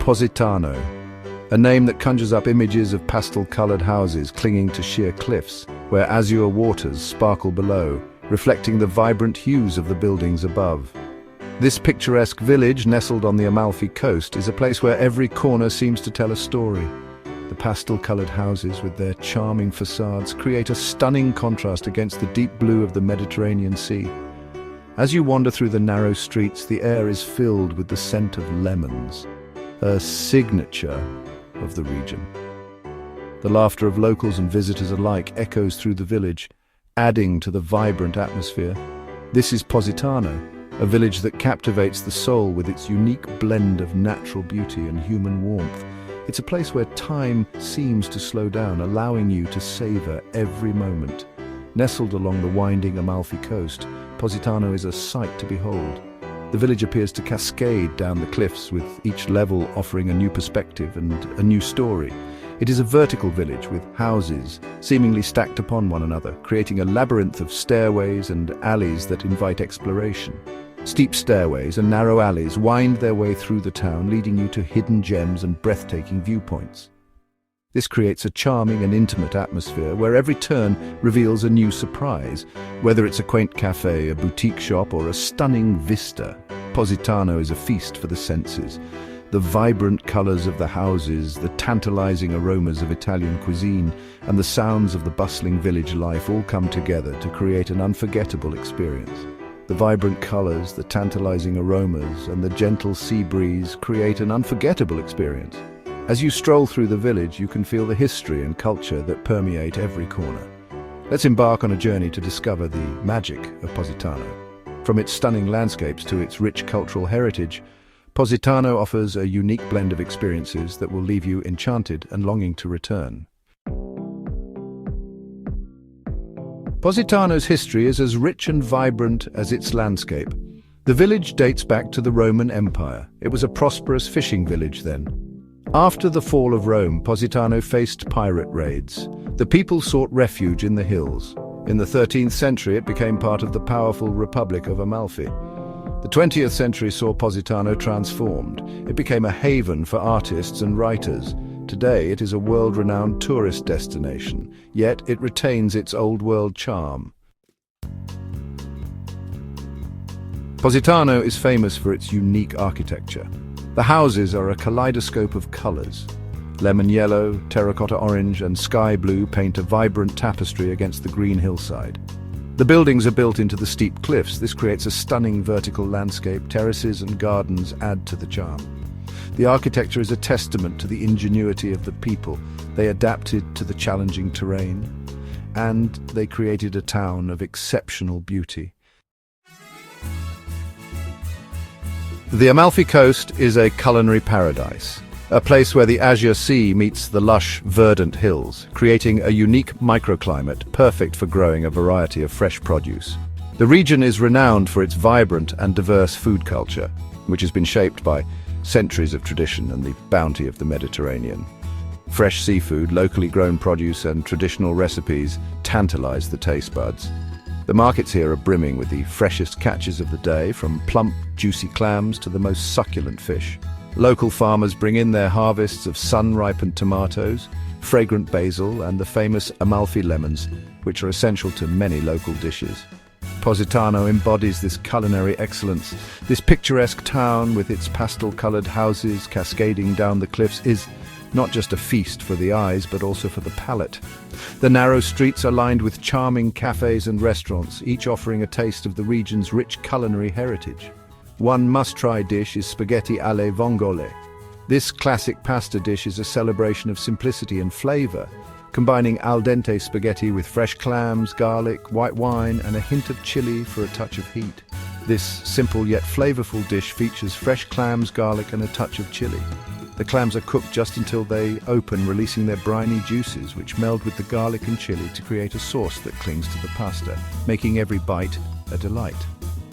Positano, a name that conjures up images of pastel-colored houses clinging to sheer cliffs, where azure waters sparkle below, reflecting the vibrant hues of the buildings above. This picturesque village, nestled on the Amalfi coast, is a place where every corner seems to tell a story. The pastel-colored houses, with their charming facades, create a stunning contrast against the deep blue of the Mediterranean Sea. As you wander through the narrow streets, the air is filled with the scent of lemons, a signature of the region. The laughter of locals and visitors alike echoes through the village, adding to the vibrant atmosphere. This is Positano, a village that captivates the soul with its unique blend of natural beauty and human warmth. It's a place where time seems to slow down, allowing you to savor every moment. Nestled along the winding Amalfi coast, Positano is a sight to behold. The village appears to cascade down the cliffs, with each level offering a new perspective and a new story. It is a vertical village with houses seemingly stacked upon one another, creating a labyrinth of stairways and alleys that invite exploration. Steep stairways and narrow alleys wind their way through the town, leading you to hidden gems and breathtaking viewpoints. This creates a charming and intimate atmosphere where every turn reveals a new surprise. Whether it's a quaint cafe, a boutique shop, or a stunning vista, Positano is a feast for the senses. The vibrant colors of the houses, the tantalizing aromas of Italian cuisine, and the sounds of the bustling village life all come together to create an unforgettable experience. The vibrant colors, the tantalizing aromas, and the gentle sea breeze create an unforgettable experience. As you stroll through the village, you can feel the history and culture that permeate every corner. Let's embark on a journey to discover the magic of Positano. From its stunning landscapes to its rich cultural heritage, Positano offers a unique blend of experiences that will leave you enchanted and longing to return. Positano's history is as rich and vibrant as its landscape. The village dates back to the Roman Empire. It was a prosperous fishing village then. After the fall of Rome, Positano faced pirate raids. The people sought refuge in the hills. In the 13th century, it became part of the powerful Republic of Amalfi. The 20th century saw Positano transformed. It became a haven for artists and writers. Today, it is a world-renowned tourist destination, yet it retains its old-world charm. Positano is famous for its unique architecture. The houses are a kaleidoscope of colors. Lemon yellow, terracotta orange, and sky blue paint a vibrant tapestry against the green hillside. The buildings are built into the steep cliffs. This creates a stunning vertical landscape. Terraces and gardens add to the charm. The architecture is a testament to the ingenuity of the people. They adapted to the challenging terrain, and they created a town of exceptional beauty. The Amalfi Coast is a culinary paradise, a place where the azure sea meets the lush, verdant hills, creating a unique microclimate perfect for growing a variety of fresh produce. The region is renowned for its vibrant and diverse food culture, which has been shaped by centuries of tradition and the bounty of the Mediterranean. Fresh seafood, locally grown produce, and traditional recipes tantalize the taste buds. The markets here are brimming with the freshest catches of the day, from plump, juicy clams to the most succulent fish. Local farmers bring in their harvests of sun-ripened tomatoes, fragrant basil, and the famous Amalfi lemons, which are essential to many local dishes. Positano embodies this culinary excellence. This picturesque town, with its pastel-colored houses cascading down the cliffs, is not just a feast for the eyes, but also for the palate. The narrow streets are lined with charming cafes and restaurants, each offering a taste of the region's rich culinary heritage. One must-try dish is spaghetti alle vongole. This classic pasta dish is a celebration of simplicity and flavor, combining al dente spaghetti with fresh clams, garlic, white wine, and a hint of chili for a touch of heat. This simple yet flavorful dish features fresh clams, garlic, and a touch of chili. The clams are cooked just until they open, releasing their briny juices, which meld with the garlic and chili to create a sauce that clings to the pasta, making every bite a delight.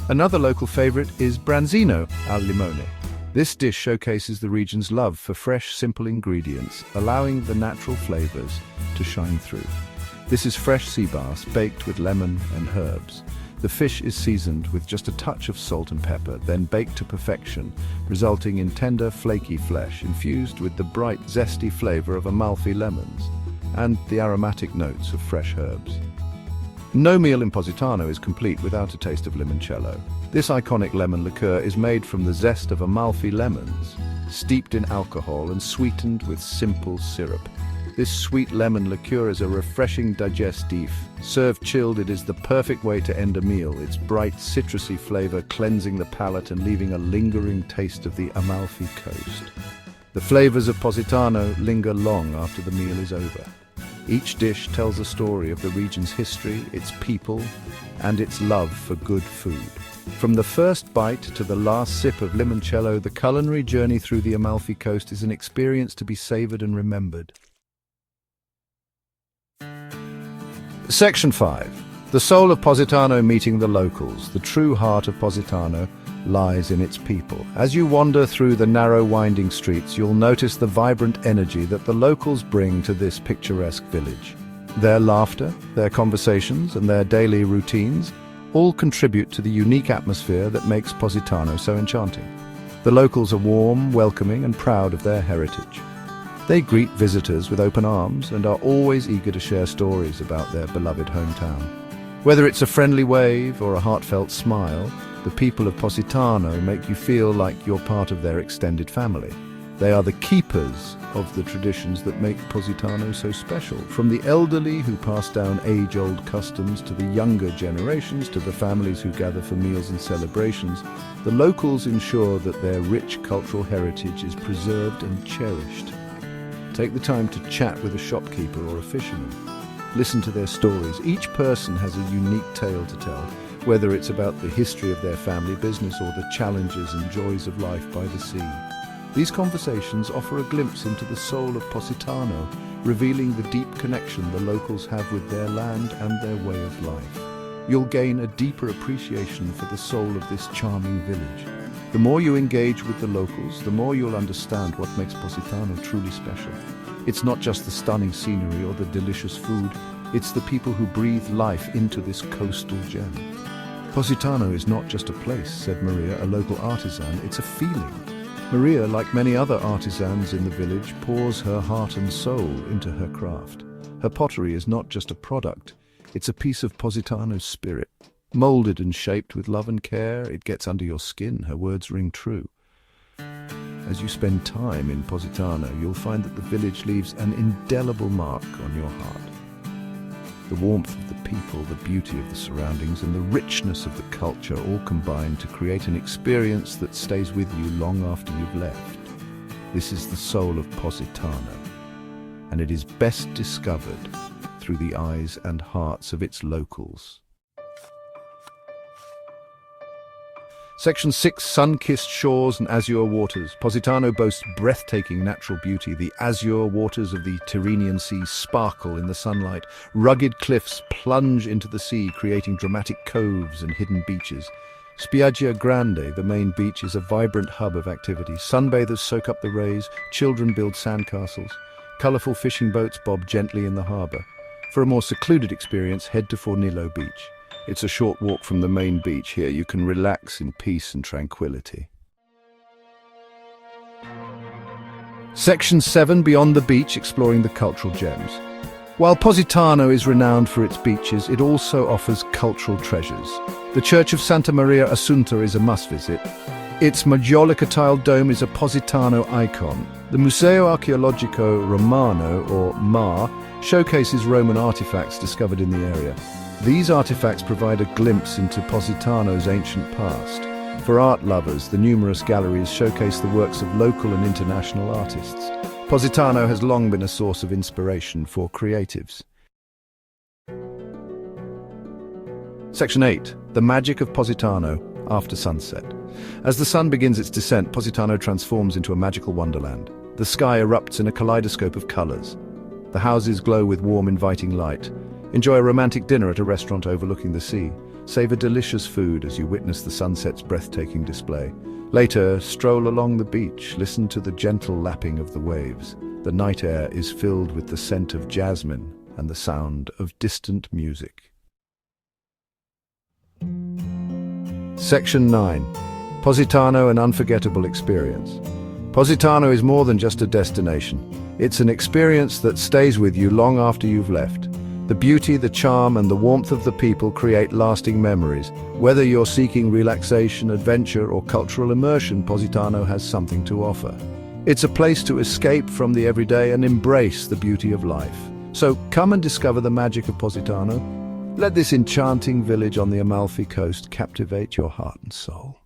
Another local favorite is branzino al limone. This dish showcases the region's love for fresh, simple ingredients, allowing the natural flavors to shine through. This is fresh sea bass baked with lemon and herbs. The fish is seasoned with just a touch of salt and pepper, then baked to perfection, resulting in tender, flaky flesh infused with the bright, zesty flavor of Amalfi lemons and the aromatic notes of fresh herbs. No meal in Positano is complete without a taste of limoncello. This iconic lemon liqueur is made from the zest of Amalfi lemons, steeped in alcohol and sweetened with simple syrup. This sweet lemon liqueur is a refreshing digestif. Served chilled, it is the perfect way to end a meal, its bright citrusy flavor cleansing the palate and leaving a lingering taste of the Amalfi coast. The flavors of Positano linger long after the meal is over. Each dish tells a story of the region's history, its people, and its love for good food. From the first bite to the last sip of limoncello, the culinary journey through the Amalfi coast is an experience to be savored and remembered. Section 5. The soul of Positano meeting the locals. The true heart of Positano lies in its people. As you wander through the narrow winding streets, you'll notice the vibrant energy that the locals bring to this picturesque village. Their laughter, their conversations, and their daily routines all contribute to the unique atmosphere that makes Positano so enchanting. The locals are warm, welcoming, and proud of their heritage. They greet visitors with open arms and are always eager to share stories about their beloved hometown. Whether it's a friendly wave or a heartfelt smile, the people of Positano make you feel like you're part of their extended family. They are the keepers of the traditions that make Positano so special. From the elderly who pass down age-old customs to the younger generations to the families who gather for meals and celebrations, the locals ensure that their rich cultural heritage is preserved and cherished. Take the time to chat with a shopkeeper or a fisherman. Listen to their stories. Each person has a unique tale to tell, whether it's about the history of their family business or the challenges and joys of life by the sea. These conversations offer a glimpse into the soul of Positano, revealing the deep connection the locals have with their land and their way of life. You'll gain a deeper appreciation for the soul of this charming village. The more you engage with the locals, the more you'll understand what makes Positano truly special. It's not just the stunning scenery or the delicious food, it's the people who breathe life into this coastal gem. Positano is not just a place, said Maria, a local artisan, it's a feeling. Maria, like many other artisans in the village, pours her heart and soul into her craft. Her pottery is not just a product, it's a piece of Positano's spirit. Molded and shaped with love and care, it gets under your skin, her words ring true. As you spend time in Positano, you'll find that the village leaves an indelible mark on your heart. The warmth of the people, the beauty of the surroundings, and the richness of the culture all combine to create an experience that stays with you long after you've left. This is the soul of Positano, and it is best discovered through the eyes and hearts of its locals. Section 6. Sun-kissed shores and azure waters. Positano boasts breathtaking natural beauty. The azure waters of the Tyrrhenian Sea sparkle in the sunlight. Rugged cliffs plunge into the sea, creating dramatic coves and hidden beaches. Spiaggia Grande, the main beach, is a vibrant hub of activity. Sunbathers soak up the rays, children build sandcastles. Colourful fishing boats bob gently in the harbour. For a more secluded experience, head to Fornillo Beach. It's a short walk from the main beach. Here you can relax in peace and tranquility. Section 7. Beyond the beach, exploring the cultural gems. While Positano is renowned for its beaches, it also offers cultural treasures. The Church of Santa Maria Assunta is a must-visit. Its Majolica tiled dome is a Positano icon. The Museo Archeologico Romano, or MAR, showcases Roman artifacts discovered in the area. These artifacts provide a glimpse into Positano's ancient past. For art lovers, the numerous galleries showcase the works of local and international artists. Positano has long been a source of inspiration for creatives. Section 8. The magic of Positano after sunset. As the sun begins its descent, Positano transforms into a magical wonderland. The sky erupts in a kaleidoscope of colors. The houses glow with warm, inviting light. Enjoy a romantic dinner at a restaurant overlooking the sea. Savor delicious food as you witness the sunset's breathtaking display. Later, stroll along the beach, listen to the gentle lapping of the waves. The night air is filled with the scent of jasmine and the sound of distant music. Section 9. Positano, an unforgettable experience. Positano is more than just a destination. It's an experience that stays with you long after you've left. The beauty, the charm, and the warmth of the people create lasting memories. Whether you're seeking relaxation, adventure, or cultural immersion, Positano has something to offer. It's a place to escape from the everyday and embrace the beauty of life. So come and discover the magic of Positano. Let this enchanting village on the Amalfi coast captivate your heart and soul.